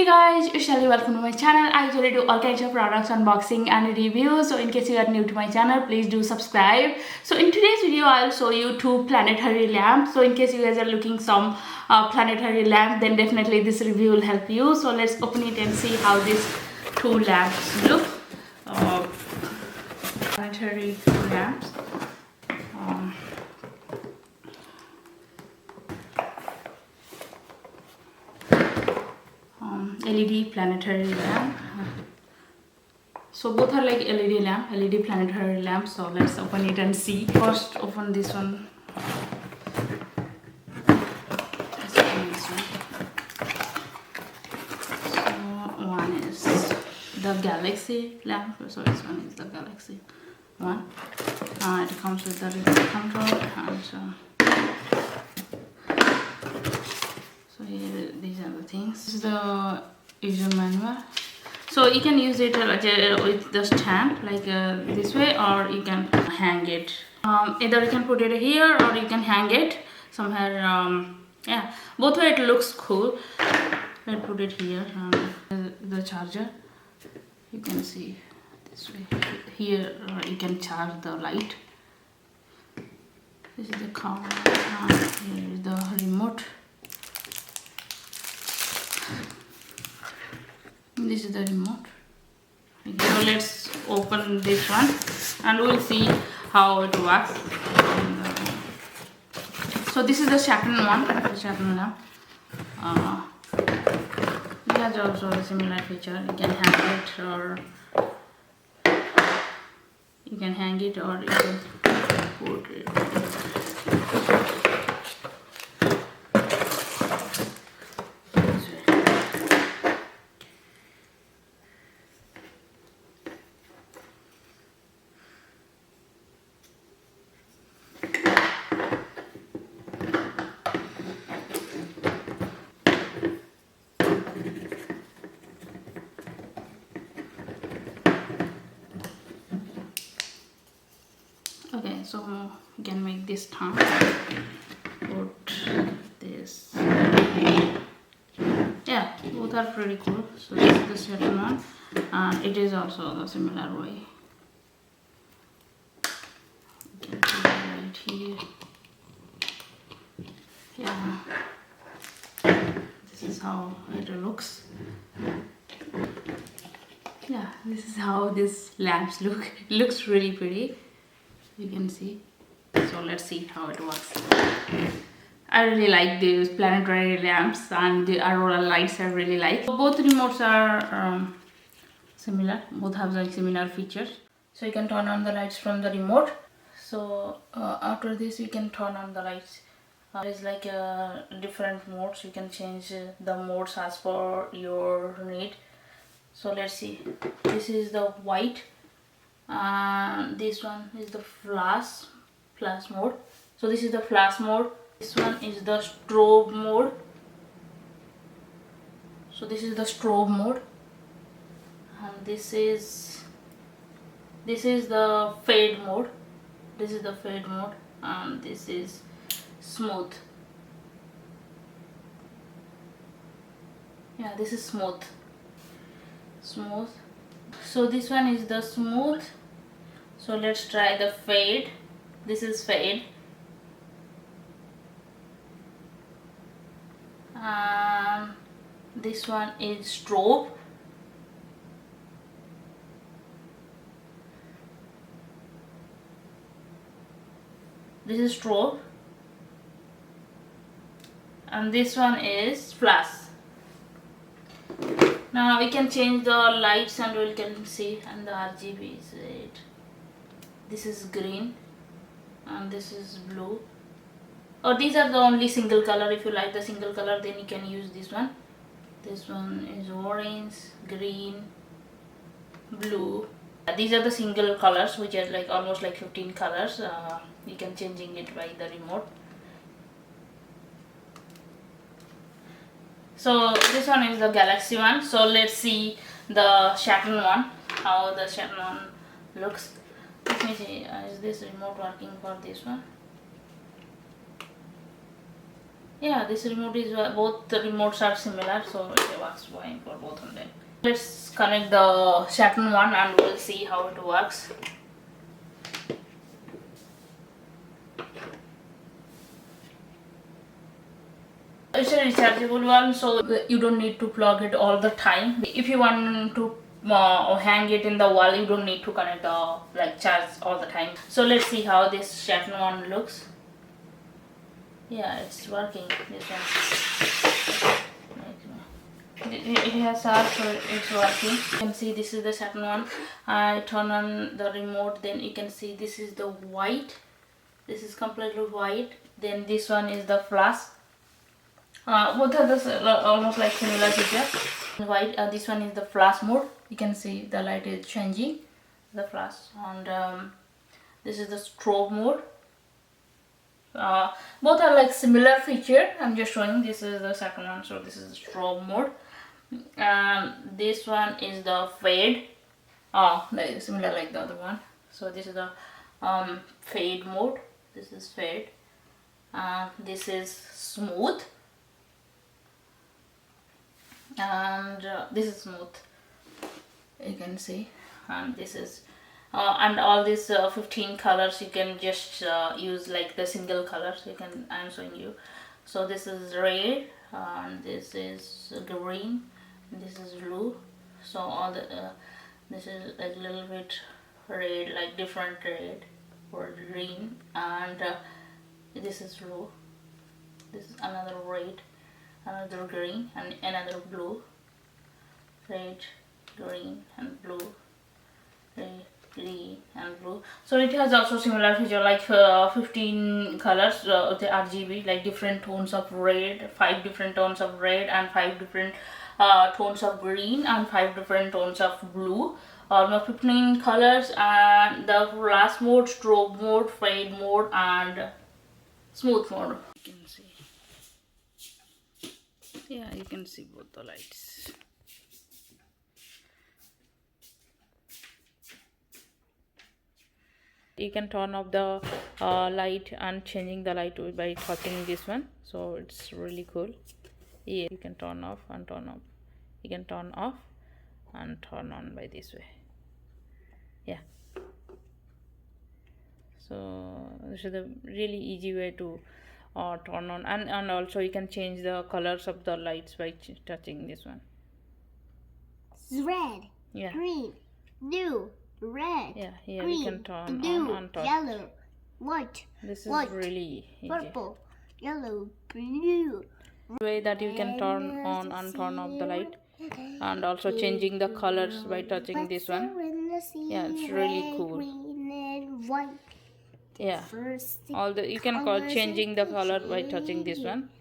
Hey guys, it's Shelly. Welcome to my channel. I usually do all kinds of products unboxing and reviews. So in case you are new to my channel, please do subscribe. So in today's video, I'll show you two planetary lamps. So in case you guys are looking some planetary lamp, then definitely this review will help you. So let's open it and see how these two lamps look. Planetary lamps. LED planetary lamp. So both are like LED planetary lamp. So let's open it and see. First open this one. Let's open this one. So one is the galaxy lamp. So this one is the galaxy one. It comes with the remote control and so here these are the things. This is the user manual. So you can use it with the stand like this way, or you can hang it. Either you can put it here or you can hang it somewhere. Yeah, both way it looks cool. Let's put it here. The charger. You can see this way. Here you can charge the light. This is the cover. Here is the remote. This is the remote. So let's open this one and we'll see how it works. So this is the Saturn one, the Saturn lamp. It has also a similar feature. You can hang it, or you can put it. Okay, so you can make this thumb. Put this. Yeah, both are pretty cool. So this is the second one, and it is also the similar way. You can put it right here. Yeah, this is how it looks. Yeah, this is how these lamps look. It looks really pretty. You can see. So let's see how it works. I really like these planetary lamps, and the aurora lights I really like. Both remotes are similar. Both have like similar features. So you can turn on the lights from the remote. So after this you can turn on the lights. There's like different modes. You can change the modes as per your need. So let's see. This is the white. This one is the flash mode. So this is the flash mode. This one is the strobe mode. So this is the strobe mode, and this is the fade mode. This is the fade mode, and this is smooth. Yeah, this is smooth. So this one is the smooth. So let's try the fade. This is fade. This one is strobe. This is strobe. And this one is flash. Now we can change the lights and we can see, and the RGB is red. This is green and this is blue. Or these are the only single color. If you like the single color, then you can use this one. This one is orange, green, blue. These are the single colors, which are like almost like 15 colors. You can changing it by the remote. So this one is the galaxy one. So let's see the Saturn one, how the Saturn one looks. Let me see, is this remote working for this one? Yeah, this remote is both the remotes are similar, so it works fine for both of them. Let's connect the Saturn one and we'll see how it works. It's a rechargeable one, so you don't need to plug it all the time. If you want to hang it in the wall, you don't need to connect the charge all the time. So let's see how this Saturn one looks. Yeah, it's working. This one. It has charge, so it's working. You can see this is the Saturn one. I turn on the remote, then you can see this is the white. This is completely white. Then this one is the flash. Both are the almost like similar feature. White. This one is the flash mode. You can see the light is changing. The flash, and this is the strobe mode. Both are like similar feature. I'm just showing. This is the second one, so this is the strobe mode. This one is the fade. Like similar like the other one. So this is the fade mode. This is fade. This is smooth. And this is smooth. You can see. And this is. And all these 15 colors you can just use like the single colors. I'm showing you. So this is red, and this is green, and this is blue. So all the this is like a little bit red, like different red or green, and this is blue. This is another red, another green, and another blue. Red, green, and blue. Red, green and blue. So it has also similar feature like 15 colors, the RGB, like different tones of red, 5 different tones of red, and 5 different tones of green, and 5 different tones of blue. 15 colors, and the flash mode, strobe mode, fade mode, and smooth mode. You can see. Yeah, you can see both the lights. You can turn off the light and changing the light by touching this one, so it's really cool. Yeah, you can turn off and turn off. You can turn off and turn on by this way. Yeah, so this is a really easy way to turn on, and also you can change the colors of the lights by touching this one. Red, yeah, green, blue, red, yeah, here green, we can turn blue, on and turn. yellow, white, This is white, really easy. purple, yellow, blue. Way that you can turn on and turn off the light, and also changing the colors by touching this one. Yeah, it's really cool. Green and white. Yeah, all the you can call changing the color by touching this one.